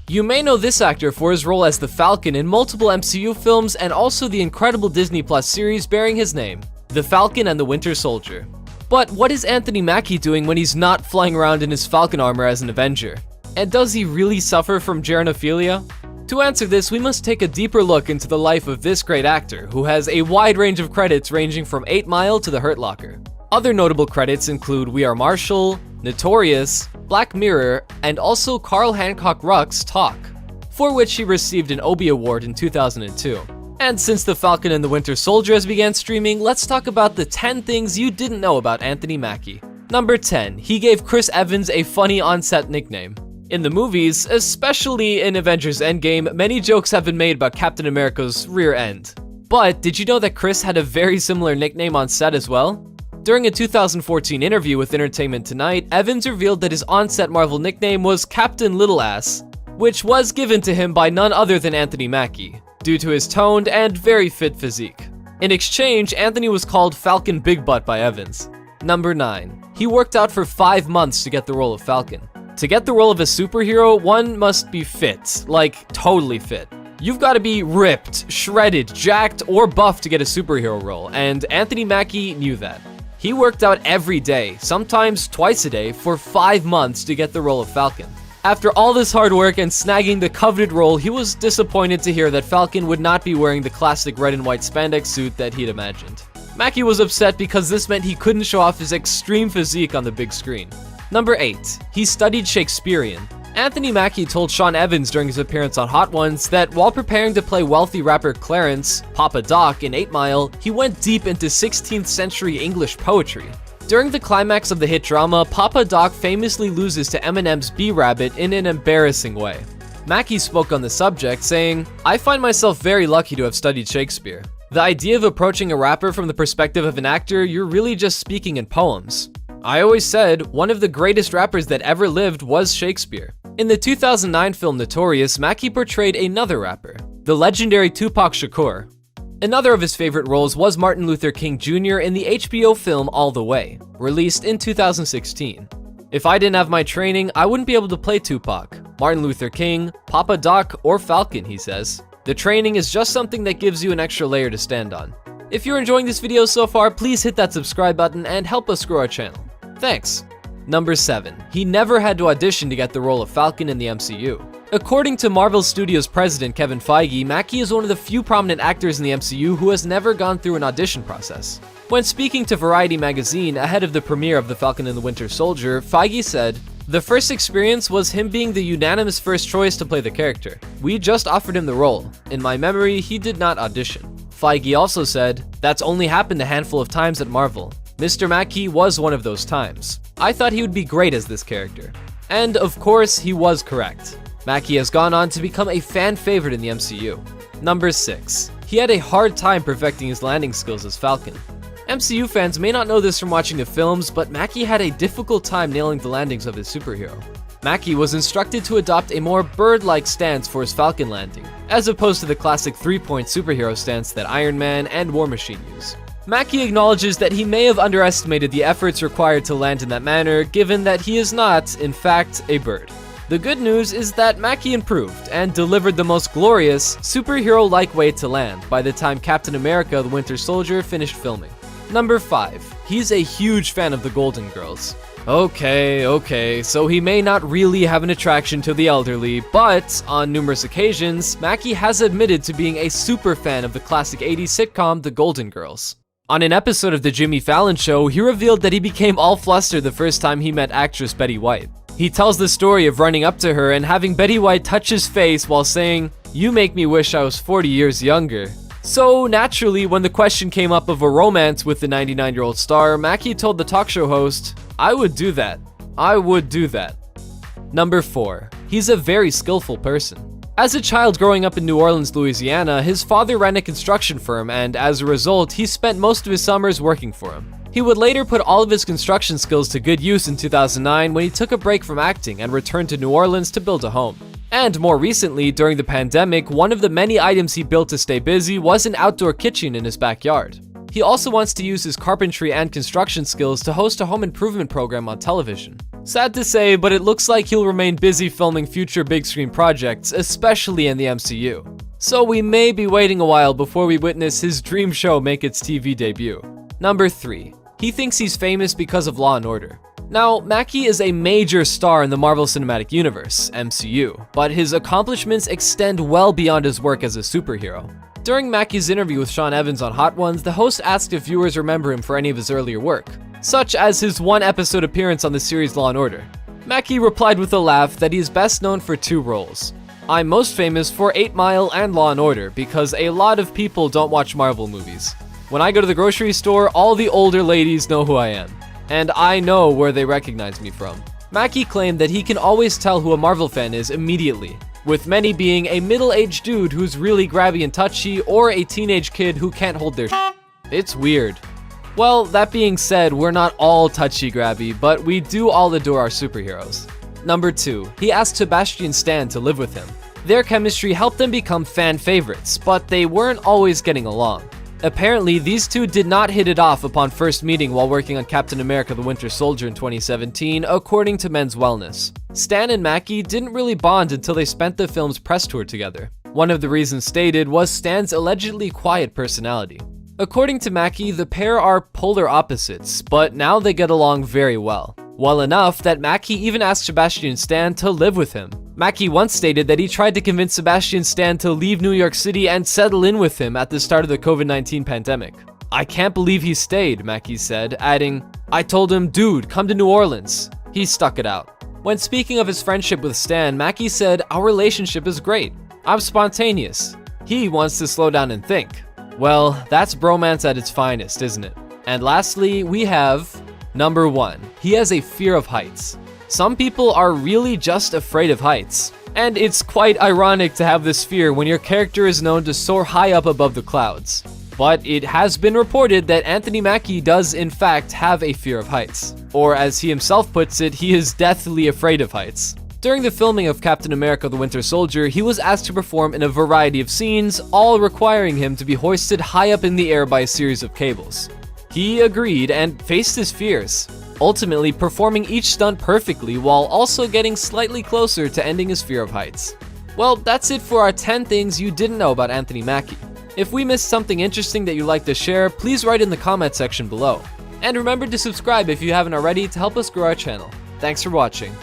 You may know this actor for his role as the Falcon in multiple MCU films and also the incredible Disney Plus series bearing his name, The Falcon and the Winter Soldier. But what is Anthony Mackie doing when he's not flying around in his Falcon armor as an Avenger? And does he really suffer from geronophilia? To answer this, we must take a deeper look into the life of this great actor, who has a wide range of credits ranging from 8 Mile to The Hurt Locker. Other notable credits include We Are Marshall, Notorious, Black Mirror, and also Carl Hancock Ruck's Talk, for which he received an Obie Award in 2002. And since The Falcon and the Winter Soldier has began streaming, let's talk about the 10 things you didn't know about Anthony Mackie. Number 10. He gave Chris Evans a funny on-set nickname. In the movies, especially in Avengers Endgame, many jokes have been made about Captain America's rear end. But did you know that Chris had a very similar nickname on set as well? During a 2014 interview with Entertainment Tonight, Evans revealed that his on-set Marvel nickname was Captain Little Ass, which was given to him by none other than Anthony Mackie, due to his toned and very fit physique. In exchange, Anthony was called Falcon Big Butt by Evans. Number 9. He worked out for 5 months to get the role of Falcon. To get the role of a superhero, one must be fit, like totally fit. You've got to be ripped, shredded, jacked, or buff to get a superhero role, and Anthony Mackie knew that. He worked out every day, sometimes twice a day, for 5 months to get the role of Falcon. After all this hard work and snagging the coveted role, he was disappointed to hear that Falcon would not be wearing the classic red and white spandex suit that he'd imagined. Mackie was upset because this meant he couldn't show off his extreme physique on the big screen. Number 8. He studied Shakespearean. Anthony Mackie told Sean Evans during his appearance on Hot Ones that while preparing to play wealthy rapper Clarence, Papa Doc, in 8 Mile, he went deep into 16th century English poetry. During the climax of the hit drama, Papa Doc famously loses to Eminem's B-Rabbit in an embarrassing way. Mackie spoke on the subject, saying, "I find myself very lucky to have studied Shakespeare. The idea of approaching a rapper from the perspective of an actor, you're really just speaking in poems. I always said one of the greatest rappers that ever lived was Shakespeare." In the 2009 film Notorious, Mackie portrayed another rapper, the legendary Tupac Shakur. Another of his favorite roles was Martin Luther King Jr. in the HBO film All the Way, released in 2016. "If I didn't have my training, I wouldn't be able to play Tupac, Martin Luther King, Papa Doc, or Falcon," he says. "The training is just something that gives you an extra layer to stand on." If you're enjoying this video so far, please hit that subscribe button and help us grow our channel. Thanks. Number 7. He never had to audition to get the role of Falcon in the MCU. According to Marvel Studios president Kevin Feige, Mackie is one of the few prominent actors in the MCU who has never gone through an audition process. When speaking to Variety magazine ahead of the premiere of The Falcon and the Winter Soldier, Feige said, "The first experience was him being the unanimous first choice to play the character. We just offered him the role. In my memory, he did not audition." Feige also said, "That's only happened a handful of times at Marvel. Mr. Mackie was one of those times. I thought he would be great as this character." And of course, he was correct. Mackie has gone on to become a fan favorite in the MCU. Number 6. He had a hard time perfecting his landing skills as Falcon. MCU fans may not know this from watching the films, but Mackie had a difficult time nailing the landings of his superhero. Mackie was instructed to adopt a more bird-like stance for his Falcon landing, as opposed to the classic 3-point superhero stance that Iron Man and War Machine use. Mackie acknowledges that he may have underestimated the efforts required to land in that manner, given that he is not, in fact, a bird. The good news is that Mackie improved and delivered the most glorious, superhero-like way to land by the time Captain America: The Winter Soldier finished filming. Number 5. He's a huge fan of the Golden Girls. Okay, so he may not really have an attraction to the elderly, but on numerous occasions, Mackie has admitted to being a super fan of the classic 80s sitcom The Golden Girls. On an episode of The Jimmy Fallon Show, he revealed that he became all flustered the first time he met actress Betty White. He tells the story of running up to her and having Betty White touch his face while saying, "You make me wish I was 40 years younger." So naturally, when the question came up of a romance with the 99-year-old star, Mackie told the talk show host, "I would do that. I would do that." Number 4. He's a very skillful person. As a child growing up in New Orleans, Louisiana, his father ran a construction firm, and as a result, he spent most of his summers working for him. He would later put all of his construction skills to good use in 2009 when he took a break from acting and returned to New Orleans to build a home. And more recently, during the pandemic, one of the many items he built to stay busy was an outdoor kitchen in his backyard. He also wants to use his carpentry and construction skills to host a home improvement program on television. Sad to say, but it looks like he'll remain busy filming future big screen projects, especially in the MCU. So we may be waiting a while before we witness his dream show make its TV debut. Number 3. He thinks he's famous because of Law & Order. Now, Mackie is a major star in the Marvel Cinematic Universe, MCU, but his accomplishments extend well beyond his work as a superhero. During Mackie's interview with Sean Evans on Hot Ones, the host asked if viewers remember him for any of his earlier work, such as his one-episode appearance on the series Law & Order. Mackie replied with a laugh that he is best known for 2 roles. I'm most famous for 8 Mile and Law & Order because a lot of people don't watch Marvel movies. When I go to the grocery store, all the older ladies know who I am, and I know where they recognize me from. Mackie claimed that he can always tell who a Marvel fan is immediately, with many being a middle-aged dude who's really grabby and touchy, or a teenage kid who can't hold their shit. It's weird. Well, that being said, we're not all touchy-grabby, but we do all adore our superheroes. Number 2. He asked Sebastian Stan to live with him. Their chemistry helped them become fan favorites, but they weren't always getting along. Apparently, these two did not hit it off upon first meeting while working on Captain America the Winter Soldier in 2017, according to Men's Wellness. Stan and Mackie didn't really bond until they spent the film's press tour together. One of the reasons stated was Stan's allegedly quiet personality. According to Mackie, the pair are polar opposites, but now they get along very well. Well enough that Mackie even asked Sebastian Stan to live with him. Mackie once stated that he tried to convince Sebastian Stan to leave New York City and settle in with him at the start of the COVID-19 pandemic. I can't believe he stayed, Mackie said, adding, I told him, dude, come to New Orleans. He stuck it out. When speaking of his friendship with Stan, Mackie said, our relationship is great. I'm spontaneous. He wants to slow down and think. Well, that's bromance at its finest, isn't it? And lastly, we have number 1. He has a fear of heights. Some people are really just afraid of heights. And it's quite ironic to have this fear when your character is known to soar high up above the clouds. But it has been reported that Anthony Mackie does in fact have a fear of heights. Or as he himself puts it, he is deathly afraid of heights. During the filming of Captain America the Winter Soldier, he was asked to perform in a variety of scenes, all requiring him to be hoisted high up in the air by a series of cables. He agreed and faced his fears, ultimately performing each stunt perfectly while also getting slightly closer to ending his fear of heights. Well, that's it for our 10 things you didn't know about Anthony Mackie. If we missed something interesting that you'd like to share, please write in the comment section below. And remember to subscribe if you haven't already to help us grow our channel. Thanks for watching.